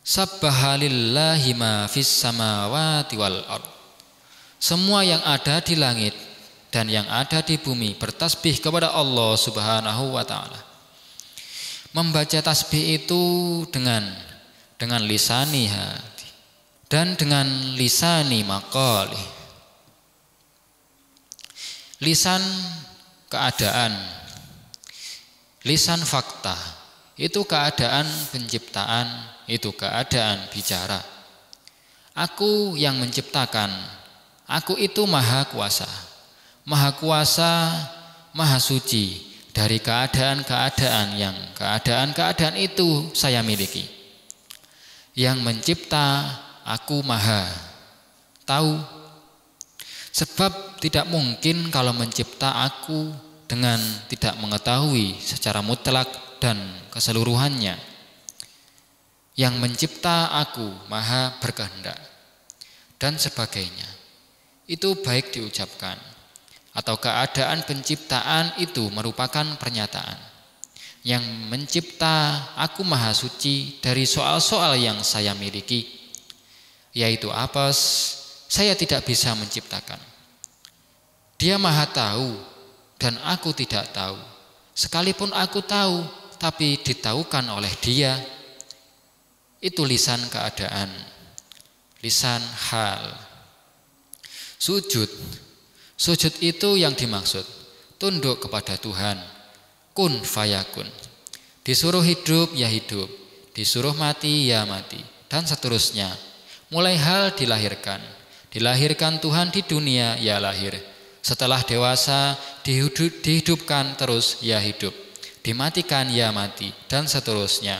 sabbaha lillahi ma fis samawati wal ard. Semua yang ada di langit dan yang ada di bumi bertasbih kepada Allah Subhanahu wa ta'ala. Membaca tasbih itu dengan lisani hati dan dengan lisani maqali. lisan keadaan, lisan fakta, itu keadaan penciptaan, itu keadaan bicara. Aku yang menciptakan, aku itu maha kuasa, maha suci dari keadaan-keadaan yang keadaan-keadaan itu saya miliki. Yang mencipta aku maha tahu. Sebab tidak mungkin kalau mencipta aku dengan tidak mengetahui secara mutlak dan keseluruhannya. Yang mencipta aku maha berkehendak dan sebagainya. Itu baik diucapkan atau keadaan penciptaan itu merupakan pernyataan. Yang mencipta aku maha suci dari soal-soal yang saya miliki, yaitu apes, saya tidak bisa menciptakan. Dia maha tahu dan aku tidak tahu. Sekalipun aku tahu, tapi ditahukan oleh dia. Itu lisan keadaan, lisan hal. Sujud itu yang dimaksud, tunduk kepada Tuhan, kun fayakun. Disuruh hidup ya hidup, disuruh mati ya mati, dan seterusnya. Mulai hal dilahirkan Tuhan di dunia ya lahir. Setelah dewasa dihidupkan terus ya hidup, dimatikan ya mati, dan seterusnya.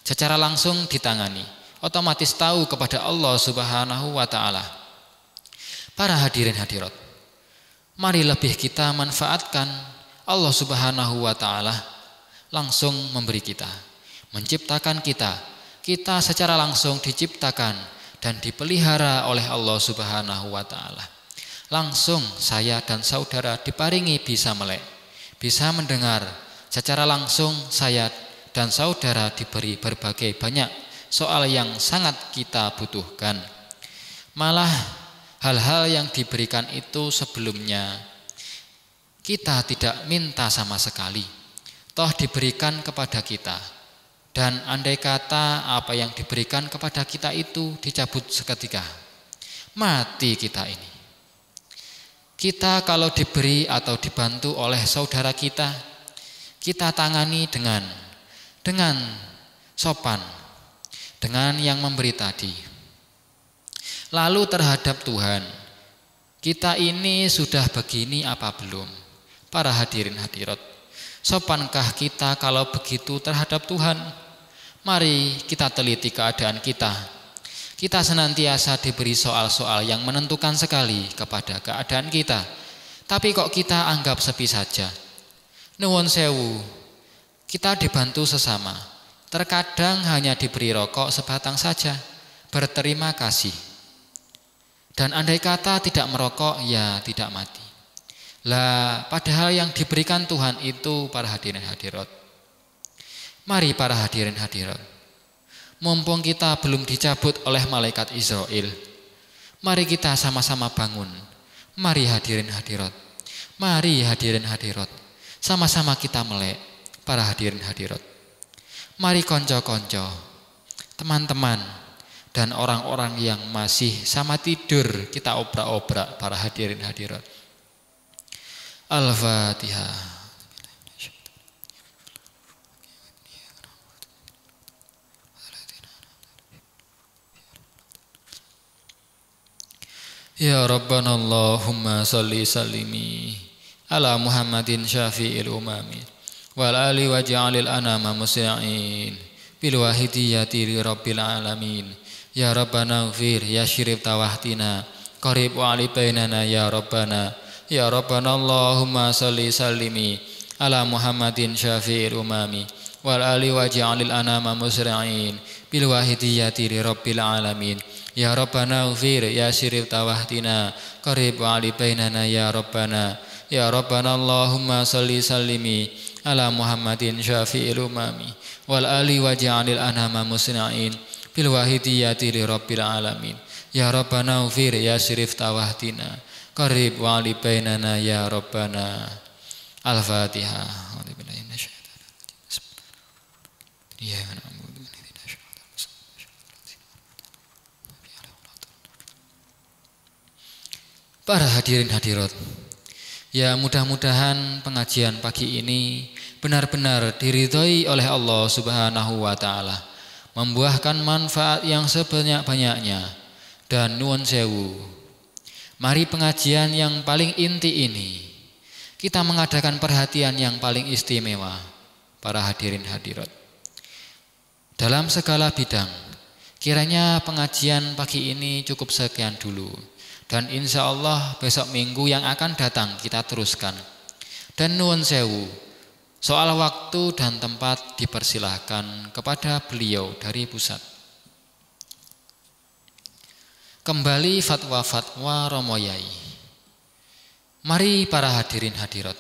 Secara langsung ditangani, otomatis tahu kepada Allah Subhanahu wa ta'ala. Para hadirin hadirat, mari lebih kita manfaatkan Allah Subhanahu wa ta'ala langsung memberi kita, menciptakan kita. Kita secara langsung diciptakan dan dipelihara oleh Allah Subhanahu wa ta'ala. Langsung saya dan saudara diparingi bisa melek, bisa mendengar. Secara langsung saya dan saudara diberi berbagai banyak soal yang sangat kita butuhkan. Malah hal-hal yang diberikan itu sebelumnya kita tidak minta sama sekali, toh diberikan kepada kita. Dan andai kata apa yang diberikan kepada kita itu dicabut seketika, mati kita ini. Kita kalau diberi atau dibantu oleh saudara kita tangani dengan sopan, dengan yang memberi tadi. Lalu terhadap Tuhan, kita ini sudah begini apa belum? Para hadirin hadirat, sopankah kita kalau begitu terhadap Tuhan? Mari kita teliti keadaan kita. Kita senantiasa diberi soal-soal yang menentukan sekali kepada keadaan kita. Tapi kok kita anggap sepi saja? Nuwun sewu, kita dibantu sesama. Terkadang hanya diberi rokok sebatang saja. Berterima kasih. Dan andai kata tidak merokok, ya tidak mati. Lah, padahal yang diberikan Tuhan itu para hadirin hadirat. Mari para hadirin hadirat, mumpung kita belum dicabut oleh malaikat Israel, mari kita sama-sama bangun. Mari hadirin hadirat, mari hadirin hadirat, sama-sama kita melek. Para hadirin hadirat, mari konco-konco, teman-teman, dan orang-orang yang masih sama tidur kita obrak-obrak. Para hadirin hadirat, Al-Fatihah. Ya Rabbana Allahumma salli sallimi ala Muhammadin syafi'il umami wal ali waj'alil anama musli'in bil wahidiyati li rabbil alamin. Ya Rabbana ighfir ya syirif tawahtina qarib wa ali bainana ya Rabbana. Ya Rabbana Allahumma salli sallimi ala Muhammadin syafi'il umami wal ali waj'alil anama musli'in bil wahidiyati li rabbil alamin. Ya Rabbana ighfir ya syirif tawahtina qarib wa ali bainana ya Rabbana. Ya Rabbana Allahumma salli sallimi ala Muhammadin syafi'il umami wal ali waj'alil anama musli'in bil wahidiyati li rabbil alamin. Ya Rabbana ighfir ya syirif tawahtina qarib wa ali bainana ya Rabbana. Al-Fatihah. Para hadirin hadirat, Ya, mudah-mudahan pengajian pagi ini benar-benar diridhoi oleh Allah Subhanahu wa taala, membuahkan manfaat yang sebanyak-banyaknya. Dan nuwun sewu, mari pengajian yang paling inti ini kita mengadakan perhatian yang paling istimewa para hadirin hadirat dalam segala bidang. Kiranya pengajian pagi ini cukup sekian dulu, dan insya Allah besok minggu yang akan datang kita teruskan. Dan nuwun sewu, soal waktu dan tempat dipersilahkan kepada beliau dari pusat. Kembali fatwa-fatwa Romo Yai. Mari para hadirin hadirat,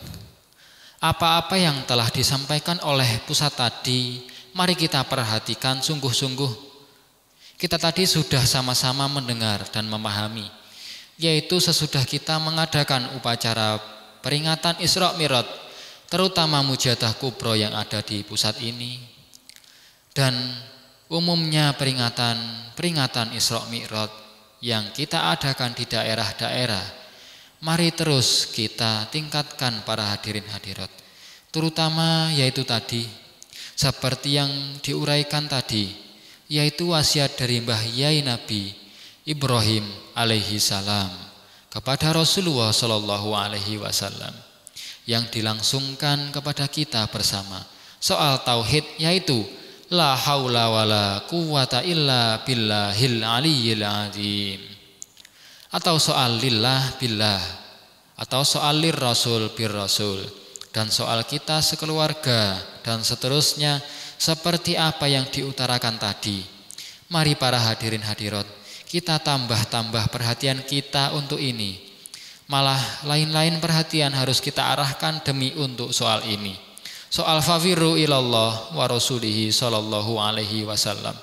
apa-apa yang telah disampaikan oleh pusat tadi, mari kita perhatikan sungguh-sungguh. Kita tadi sudah sama-sama mendengar dan memahami, yaitu sesudah kita mengadakan upacara peringatan Isra Mi'raj, terutama Mujadah Kubro yang ada di pusat ini, dan umumnya peringatan Isra Mi'raj yang kita adakan di daerah-daerah. Mari terus kita tingkatkan para hadirin hadirat, terutama yaitu tadi seperti yang diuraikan tadi, yaitu wasiat dari Mbah Yai Nabi Ibrahim alaihi salam kepada Rasulullah sallallahu alaihi wasallam yang dilangsungkan kepada kita bersama soal tauhid, yaitu la haula wala quwata illa billahil aliyyil azim, atau soal lillah billah, atau soal lir rasul bir rasul, dan soal kita sekeluarga, dan seterusnya seperti apa yang diutarakan tadi. Mari para hadirin hadirat, kita tambah perhatian kita untuk ini. Malah lain-lain perhatian harus kita arahkan demi untuk soal ini, soal fafiru ilallah wa rasulihi sallallahu alaihi wasallam.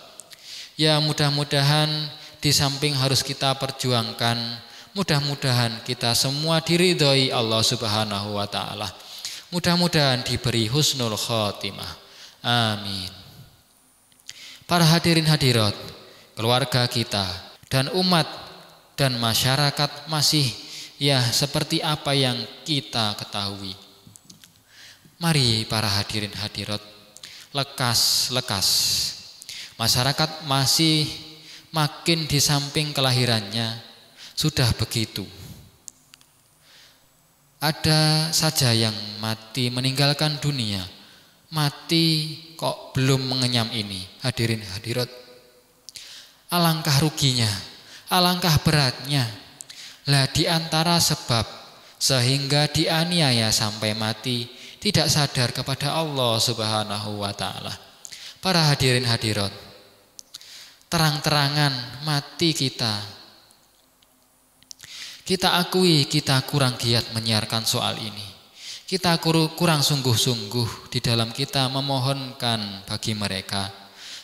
Ya, mudah-mudahan di samping harus kita perjuangkan, mudah-mudahan kita semua diridhoi Allah Subhanahu wa taala. Mudah-mudahan diberi husnul khotimah. Amin. Para hadirin hadirat, keluarga kita dan umat dan masyarakat masih ya seperti apa yang kita ketahui. Mari para hadirin hadirat, lekas masyarakat masih makin di samping kelahirannya sudah begitu. Ada saja yang mati meninggalkan dunia, mati kok belum mengenyam ini. Hadirin hadirat, alangkah ruginya, alangkah beratnya. Lah di antara sebab sehingga dianiaya sampai mati, tidak sadar kepada Allah Subhanahu wa taala. Para hadirin hadirat, terang-terangan mati kita akui kita kurang giat menyiarkan soal ini. Kita kurang sungguh-sungguh di dalam kita memohonkan bagi mereka,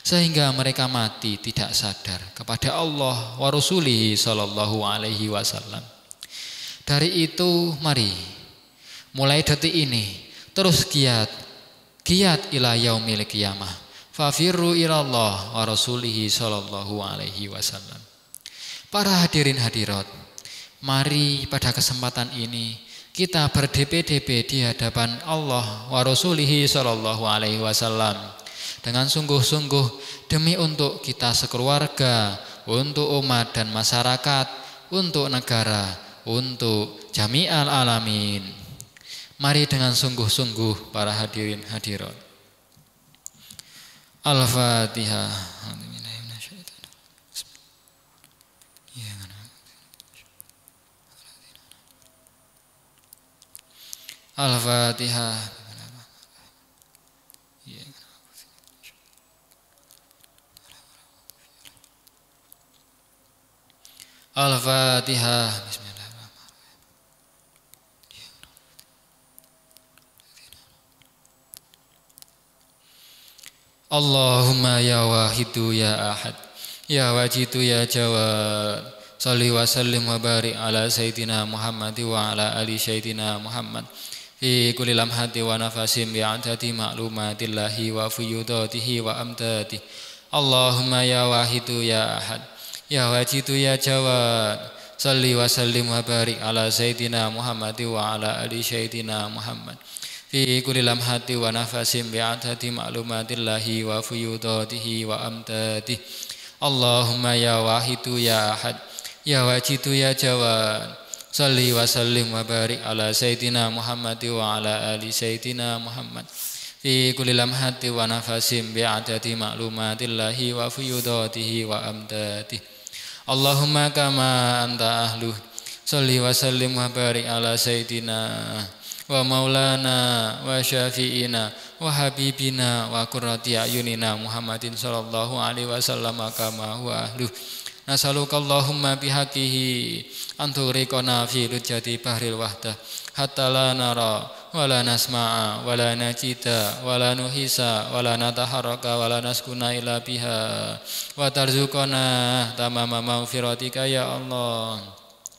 sehingga mereka mati tidak sadar kepada Allah wa rasulihi sallallahu alaihi wasallam. Dari itu mari mulai detik ini terus giat ila yaumil qiyamah. Fafirru ilallah wa rasulihi sallallahu alaihi wasallam. Para hadirin hadirat, mari pada kesempatan ini kita berdp-dp di hadapan Allah wa rasulihi sallallahu alaihi wasallam dengan sungguh-sungguh demi untuk kita sekeluarga, untuk umat dan masyarakat, untuk negara, untuk jami'al alamin. Mari dengan sungguh-sungguh para hadirin hadirat. Al-Fatihah. Al-Fatihah. Al-Fatihah. Allahumma ya wahidu ya ahad, ya wajidu ya jawad, salli wa sallim wa barik ala sayyidina Muhammad wa ala ali sayyidina Muhammad fi kulli lamhati wa nafasim bi'adati ma'lumatillahi wa fuyudatihi wa amdati. Allahumma ya wahidu ya ahad, ya wajidu ya jawad, salli wa sallim wa barik ala sayyidina Muhammad wa ala ali sayyidina Muhammad fi kulli lamhati wa nafasin bi'adati ma'lumatillahi wa fuyudatihi wa amtatihi. Allahumma ya wahidu ya ahad ya wajidu ya jawad salli wa sallim wa barik ala sayyidina Muhammad wa ala ali sayyidina Muhammad fi kulli lamhati wa nafasin bi'adati ma'lumatillahi wa fuyudatihi wa amtatihi. Allahumma kama anta ahluh salli wa sallim wa barik ala sayyidina wa maulana wa syafi'ina wa habibina wa qurrati ayunina Muhammadin sallallahu alaihi wasallam kama huwa ahluh. Nasaluka Allahumma bihaqihi anturiqona fi lujjati bahril wahdah hatta la nara wa la nasma'a wa la najida wa la nuhisa wa la nataharraka wa la naskuna ila biha wa tarzuqana tamama maghfiratika ya Allah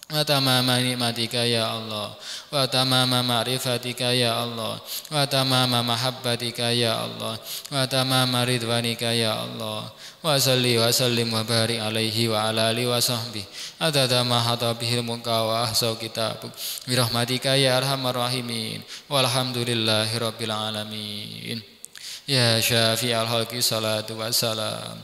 wa tamama nikmatika ya Allah wa tamama ma'rifatika ya Allah wa tamama mahabbatika ya Allah wa tamama ridwanika ya Allah wa salli wa sallim wa barik alaihi wa ala alihi wa sahbihi adada ma hata bihil mulka wa ahsau kitabuk birahmatika ya arhamar rahimin walhamdulillahi rabbil alamin. Ya syafi'al khalqi salatu wassalam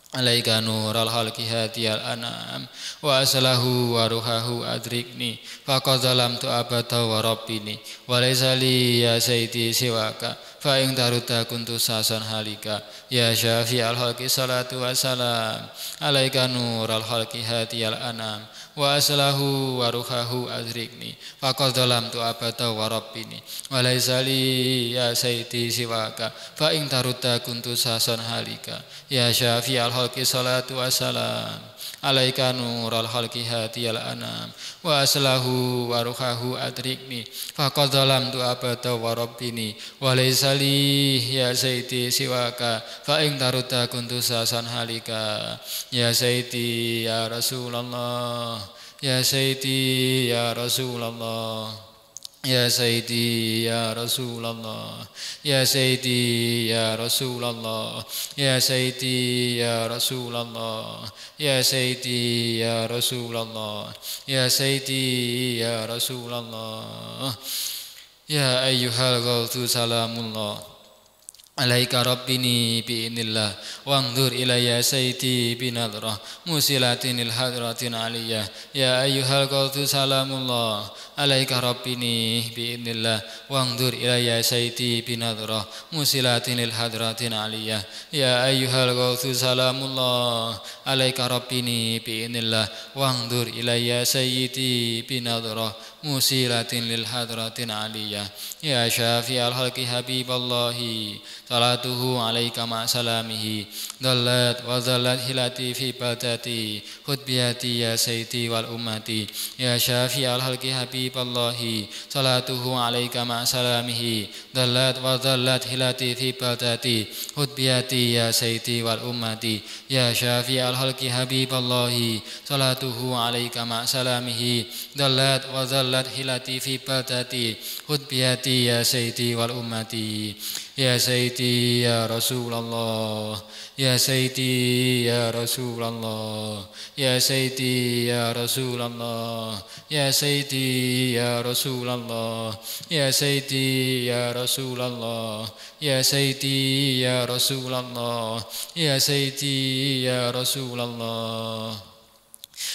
alaika nural halki hadiyal anam wa aslahu wa ruhahu adrikni faqad zalamtu abada wa rabbini wa laysa li ya sayyidi siwaka fa in taruta kuntu sasan halika. Ya syafi'al halki salatu wassalam alaika nural halki hadiyal anam wa aslahu wa ruhahu adrikni faqad zalamtu abada wa rabbini wa laysa li ya sayyidi siwaka fa in taruta kuntu sasan halika. Ya syafi'al halki salatu wassalam alaika nural halki hadiyal anam wa aslahu wa ruhahu adrikni faqad zalamtu abada wa rabbini wa laysa li ya sayyidi siwaka fa in taruta kuntu sasan halika. Ya sayyidi ya Rasulullah ya sayyidi ya Rasulullah ya sayyidi ya Rasulullah ya sayyidi ya Rasulullah ya sayyidi ya Rasulullah ya sayyidi ya Rasulullah ya sayyidi ya Rasulullah. Ya ayyuhal ghawthu salamullah alaika rabbini bi'inillah wangdur ilayya sayyidi binadrah musilatinil hadratin aliyah. Ya ayyuhal qawtu salamullah alaika rabbini bi'inillah wangdur ilayya sayyidi binadrah musilatinil hadratin aliyah. Ya ayyuhal qawtu salamullah alaika rabbini bi'inillah wangdur ilayya sayyidi binadrah musilatin lil hadratin aliyah. Ya syafi'al halqi habiballahi salatuhu alaika ma'salamihi dallat wa dallat hilati fi badati khutbiyati ya sayyidi wal ummati. Ya syafi'al halqi habiballahi salatuhu alaika ma'salamihi dallat wa dallat hilati fi badati khutbiyati ya sayyidi wal ummati. Ya syafi'al halqi habiballahi salatuhu alaika ma'salamihi dallat wa dallat hilati fi badati khutbiyati ya sayyidi wal ummati. Ya sayyidi ya Rasulullah ya sayyidi ya Rasulullah ya sayyidi ya Rasulullah ya sayyidi ya Rasulullah ya sayyidi ya Rasulullah ya sayyidi ya Rasulullah ya sayyidi ya Rasulullah.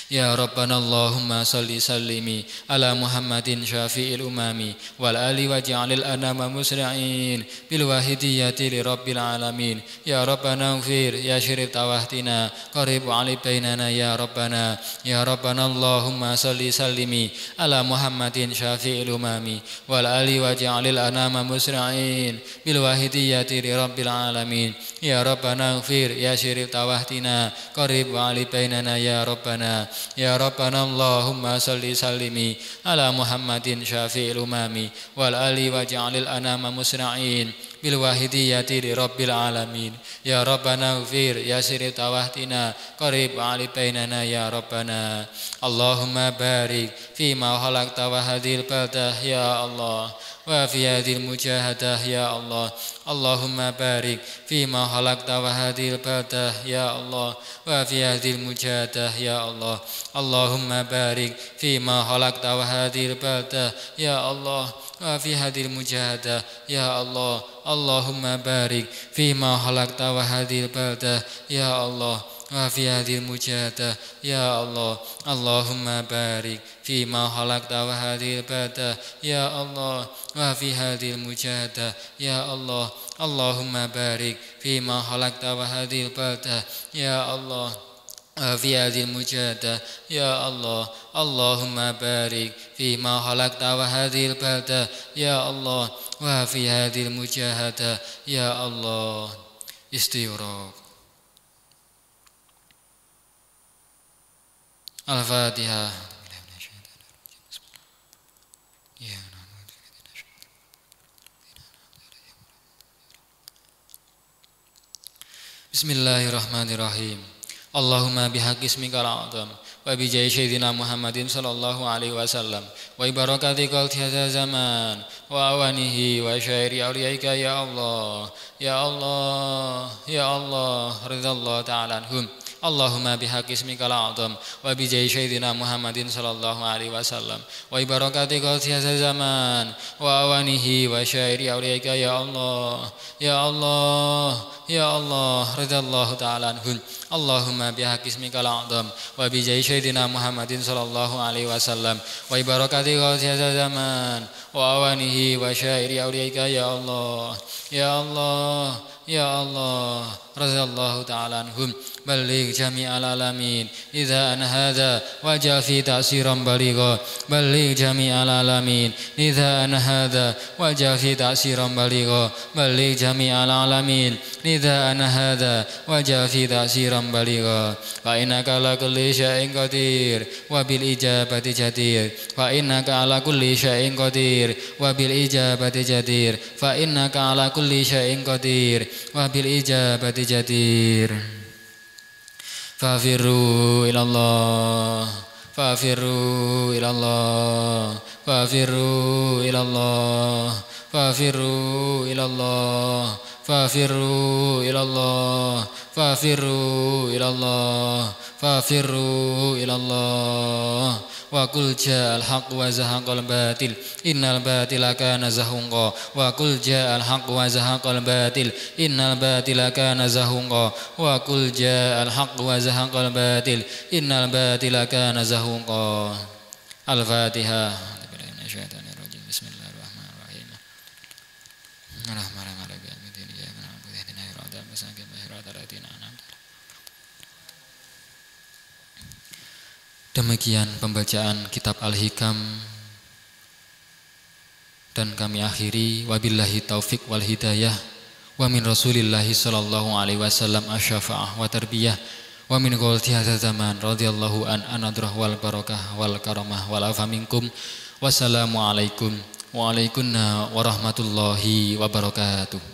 Ya Rabbana Allahumma salli sallimi ala Muhammadin syafi'il umami wal ali waj'alil anama musri'in bil wahidiyati li rabbil alamin. Ya Rabbana ghfir ya syirif tawahtina qarib ali bainana ya Rabbana. Ya Rabbana Allahumma salli sallimi ala Muhammadin syafi'il umami wal ali waj'alil anama musri'in bil wahidiyati li rabbil alamin. Ya Rabbana ghfir ya syirif tawahtina qarib ali bainana ya Rabbana. Ya Rabbana Allahumma salli sallimi ala Muhammadin syafi'il umami wal ali waj'alil anama musra'in bil wahidiyati li rabbil alamin. Ya Rabbana ufir ya sirri tawahtina qarib ali bainana ya Rabbana. Allahumma barik fima khalaqta wa hadhil baldah ya Allah wa fi hadhil mujahadah ya Allah. Allahumma barik fima khalaqta wa hadhil baldah ya Allah wa fi hadhil mujahadah ya Allah. Allahumma barik fima khalaqta wa hadhil baldah ya Allah wa fi hadhil mujahadah ya Allah. Allahumma barik fima khalaqta wa hadhil baldah ya Allah wa fi hadhil mujahadah ya Allah. Allahumma barik fima khalaqta wa hadhil baldah ya Allah wa fi hadhil mujahadah ya Allah. Allahumma barik fima khalaqta wa hadhil baldah ya Allah wa fi hadhil mujahadah ya Allah. Allahumma barik fima khalaqta wa hadhil baldah ya Allah wa fi hadhil mujahadah ya Allah. Istighraq. Al-Fatihah. Bismillahirrahmanirrahim. Allahumma bihaqqi ismikal a'zam wa bi jahi sayyidina Muhammadin sallallahu alaihi wasallam wa barakati qalti hadza zaman wa awanihi wa syairi auliyaika ya Allah ya Allah ya Allah ridallahu ta'ala anhum. Allahumma bihaqqi ismikal a'zam wa bi jahi sayyidina Muhammadin sallallahu alaihi wasallam wa barakati qalti hadza zaman wa awanihi wa syairi auliyaika ya Allah ya Allah ya Allah ridallahu ta'ala anhum. Allahumma bihaqqi ismikal a'zam wa bi jahi sayyidina Muhammadin sallallahu alaihi wasallam wa barakati qalti hadza zaman wa awanihi wa syairi auliyaika ya Allah ya Allah ya Allah radhiyallahu ta'ala anhum. Balligh jami'al alamin idza an hadza waj'al fi ta'siran baligha. Balligh jami'al alamin idza an hadza waj'al fi ta'siran baligha. Balligh jami'al alamin idza an hadza waj'al fi ta'siran baligha. Fa innaka ala kulli syai'in qadir wa bil ijabati jadir. Fa innaka ala kulli syai'in qadir wa bil ijabati jadir. Fa innaka ala kulli syai'in qadir wa bil ijabati jadir. Fafirru ilallah fafirru ilallah fafirru ilallah fafirru ilallah fafirru ilallah fafirru ilallah fafirru ilallah. Wa qul ja'al haqq wa zahaqal batil innal batila kana zahuqa. Wa qul ja'al haqq wa zahaqal batil innal batila kana zahuqa. Wa qul ja'al haqq wa zahaqal batil innal batila kana zahuqa. Al-Fatihah. Bismillahirrahmanirrahim. Demikian pembacaan kitab Al-Hikam dan kami akhiri wabillahi taufik wal hidayah wa min rasulillahi sallallahu alaihi wasallam asy-syafa'ah wa tarbiyah wa min qulti hadza zaman radhiyallahu an anadrah wal barakah wal karamah wal afa minkum. Wassalamu alaikum wa alaikumussalam warahmatullahi wabarakatuh.